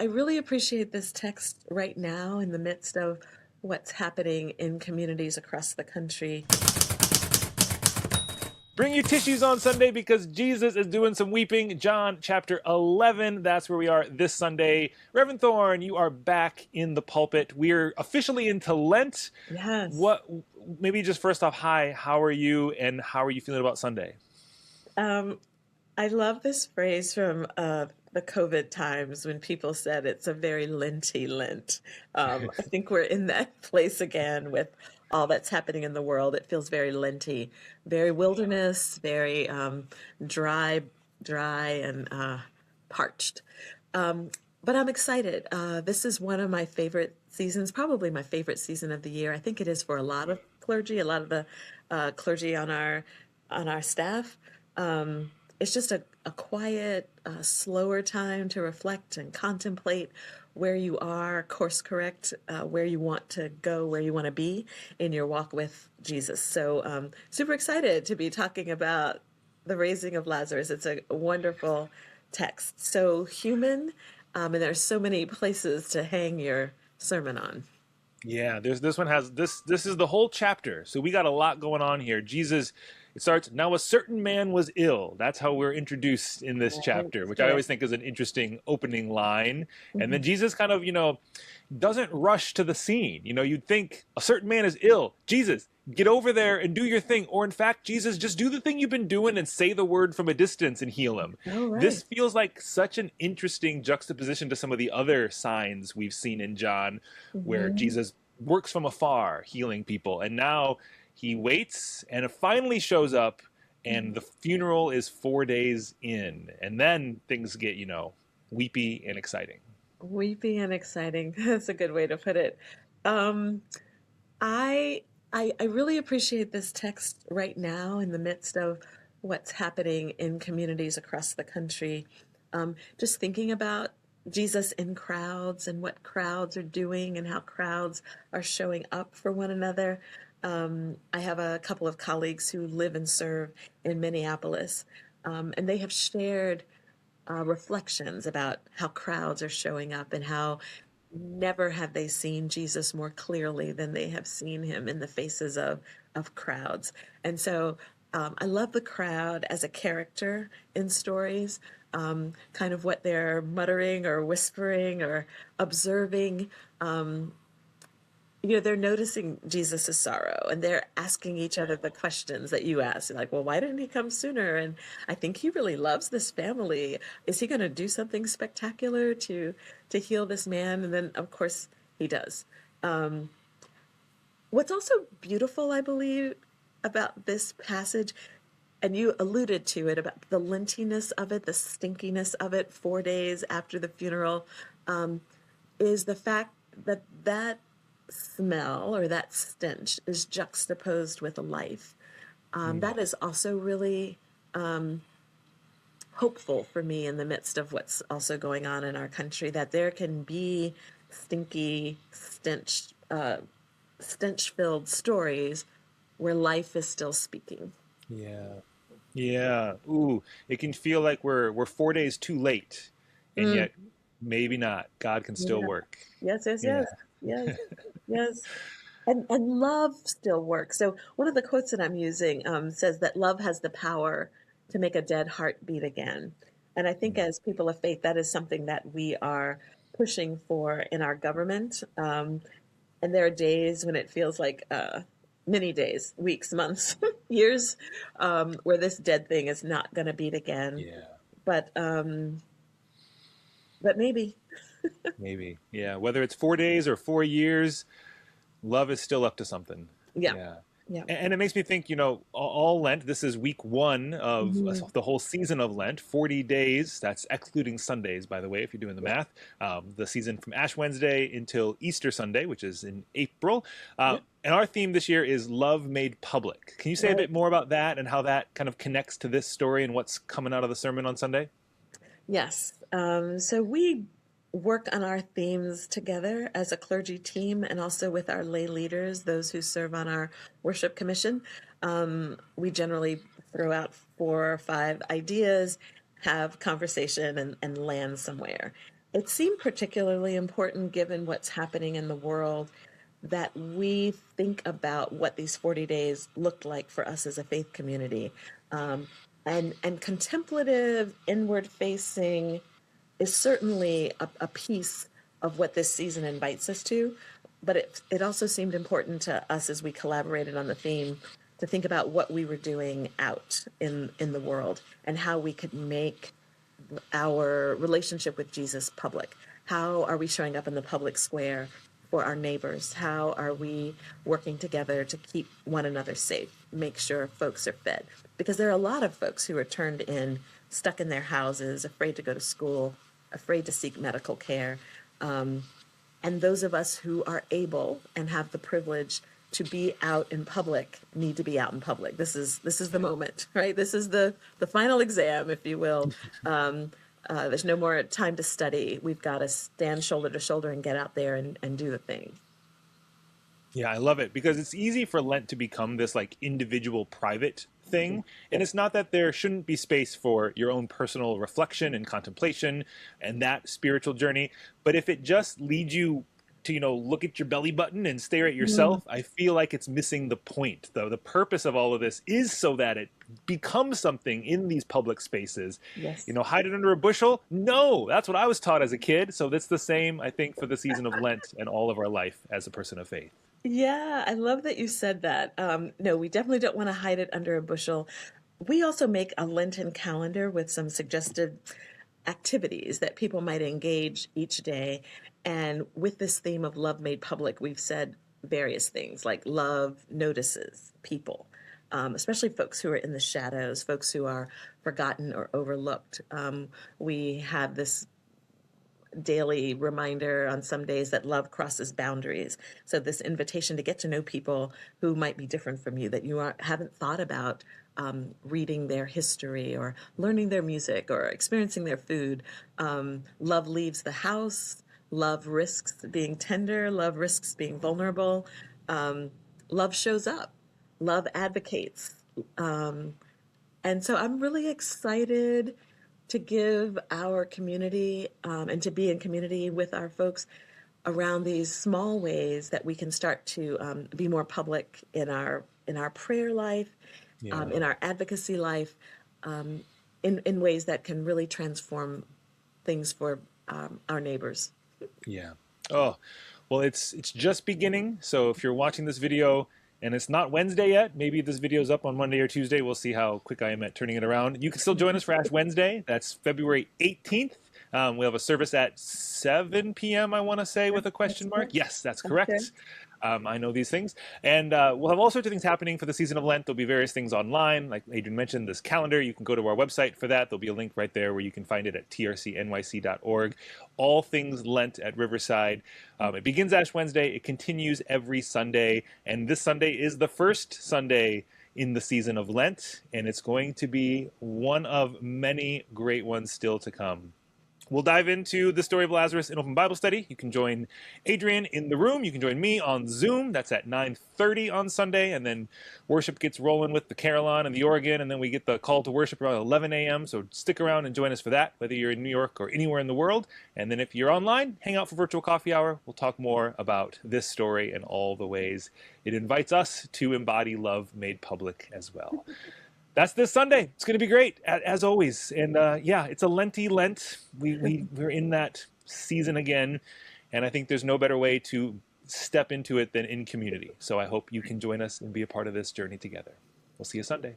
I really appreciate this text right now in the midst of what's happening in communities across the country. Bring your tissues on Sunday because Jesus is doing some weeping. John chapter 11, that's where we are this Sunday. Reverend Thorne, you are back in the pulpit. We're officially into Lent. Yes. What, maybe just first off, hi, how are you and how are you feeling about Sunday? Um, I love this phrase from the COVID times when people said it's a very Lenty Lent. I think we're in that place again with all that's happening in the world. It feels very Lenty, very wilderness, very dry, dry and parched. Um, but I'm excited. This is one of my favorite seasons, probably my favorite season of the year. I think it is for a lot of clergy, a lot of the clergy on our staff. It's just a quiet, slower time to reflect and contemplate where you are, course correct, where you want to go, where you want to be in your walk with Jesus. So, super excited to be talking about the raising of Lazarus. It's a wonderful text, so human, and there's so many places to hang your sermon on. Yeah, there's this one has this is the whole chapter. So we got a lot going on here. Jesus, it starts, now a certain man was ill. That's how we're introduced in this Right. chapter, which I Correct. always think is an interesting opening line. And then Mhm. Jesus kind of, doesn't rush to the scene. You'd think a certain man is ill. Jesus, get over there and do your thing. Or in fact, Jesus, just do the thing you've been doing and say the word from a distance and heal him. Oh, This right. feels like such an interesting juxtaposition to some of the other signs we've seen in John where Hmm. Jesus works from afar healing people. And now he waits and it finally shows up and the funeral is 4 days in. And then things get, weepy and exciting. Weepy and exciting. That's a good way to put it. Um, I, I really appreciate this text right now in the midst of what's happening in communities across the country. Just thinking about Jesus in crowds and what crowds are doing and how crowds are showing up for one another. I have a couple of colleagues who live and serve in Minneapolis, and they have shared reflections about how crowds are showing up and how never have they seen Jesus more clearly than they have seen him in the faces of crowds. And so I love the crowd as a character in stories, kind of what they're muttering or whispering or observing. They're noticing Jesus's sorrow and they're asking each other the questions that you ask. Like, well, why didn't he come sooner? And I think he really loves this family. Is he going to do something spectacular to heal this man? And then, of course, he does. Um, what's also beautiful, I believe, about this passage, and you alluded to it about the lintiness of it, the stinkiness of it, 4 days after the funeral, um, is the fact that that smell or that stench is juxtaposed with life. Mm. That is also really hopeful for me in the midst of what's also going on in our country, that there can be stinky, stench-filled stories where life is still speaking. Yeah. Yeah. Ooh, it can feel like we're 4 days too late, and Mm, yet maybe not. God can still yeah. work. Yes, yes, Yeah. yes, yes, yes. And love still works. So one of the quotes that I'm using says that love has the power to make a dead heart beat again. And I think Mm. as people of faith, that is something that we are pushing for in our government. And there are days when it feels like many days, weeks, months, years, where this dead thing is not going to beat again. Yeah. But um, but maybe, Maybe. Yeah. Whether it's 4 days or 4 years, love is still up to something. yeah, Yeah. yeah. And it makes me think, all Lent, this is week one of Mhm. the whole season of Lent, 40 days. That's excluding Sundays, by the way, if you're doing the Yeah, math. The season from Ash Wednesday until Easter Sunday, which is in April. yeah, And our theme this year is Love Made Public. Can you say a right. bit more about that and how that kind of connects to this story and what's coming out of the sermon on Sunday? Yes. So we work on our themes together as a clergy team and also with our lay leaders, those who serve on our worship commission. We generally throw out 4 or 5 ideas, have conversation, and land somewhere. It seemed particularly important given what's happening in the world that we think about what these 40 days looked like for us as a faith community. Um, and contemplative, inward facing is certainly a piece of what this season invites us to. But it also seemed important to us as we collaborated on the theme to think about what we were doing out in the world and how we could make our relationship with Jesus public. How are we showing up in the public square for our neighbors? How are we working together to keep one another safe, make sure folks are fed? Because there are a lot of folks who are turned in, stuck in their houses, afraid to go to school, afraid to seek medical care. And those of us who are able and have the privilege to be out in public need to be out in public. This is the moment, right? This is the final exam, if you will. There's no more time to study. We've got to stand shoulder to shoulder and get out there and do the thing. Yeah, I love it because it's easy for Lent to become this like individual private thing. And it's not that there shouldn't be space for your own personal reflection and contemplation and that spiritual journey. But if it just leads you to, look at your belly button and stare at Mm, yourself, I feel like it's missing the point, though. The purpose of all of this is so that it becomes something in these public spaces. yes. Hide it under a bushel? No, that's what I was taught as a kid. So that's the same, I think, for the season of Lent and all of our life as a person of faith. Yeah, I love that you said that. No, we definitely don't want to hide it under a bushel. We also make a Lenten calendar with some suggested activities that people might engage each day. And with this theme of love made public, we've said various things like love notices people, especially folks who are in the shadows, folks who are forgotten or overlooked. We have this daily reminder on some days that love crosses boundaries. So this invitation to get to know people who might be different from you, that haven't thought about reading their history or learning their music or experiencing their food. Love leaves the house. Love risks being tender. Love risks being vulnerable. Love shows up. Love advocates. And so I'm really excited to give our community and to be in community with our folks around these small ways that we can start to be more public in our prayer life, Yeah. in our advocacy life, in ways that can really transform things for our neighbors. Yeah. Oh, well, it's just beginning. So if you're watching this video and it's not Wednesday yet, maybe this video is up on Monday or Tuesday. We'll see how quick I am at turning it around. You can still join us for Ash Wednesday. That's February 18th. We have a service at 7 p.m., I want to say, with a That's question mark. correct. Yes, that's Okay. correct. I know these things. And we'll have all sorts of things happening for the season of Lent. There'll be various things online. Like Adrian mentioned, this calendar. You can go to our website for that. There'll be a link right there where you can find it at trcnyc.org. All things Lent at Riverside. It begins Ash Wednesday. It continues every Sunday. And this Sunday is the first Sunday in the season of Lent. And it's going to be one of many great ones still to come. We'll dive into the story of Lazarus in open Bible study. You can join Adrian in the room. You can join me on Zoom. That's at 9:30 on Sunday. And then worship gets rolling with the carillon and the organ. And then we get the call to worship around 11 a.m. So stick around and join us for that, whether you're in New York or anywhere in the world. And then if you're online, hang out for virtual coffee hour. We'll talk more about this story and all the ways it invites us to embody love made public as well. That's this Sunday. It's going to be great, as always. And yeah, it's a Lenty Lent. We're in that season again. And I think there's no better way to step into it than in community. So I hope you can join us and be a part of this journey together. We'll see you Sunday.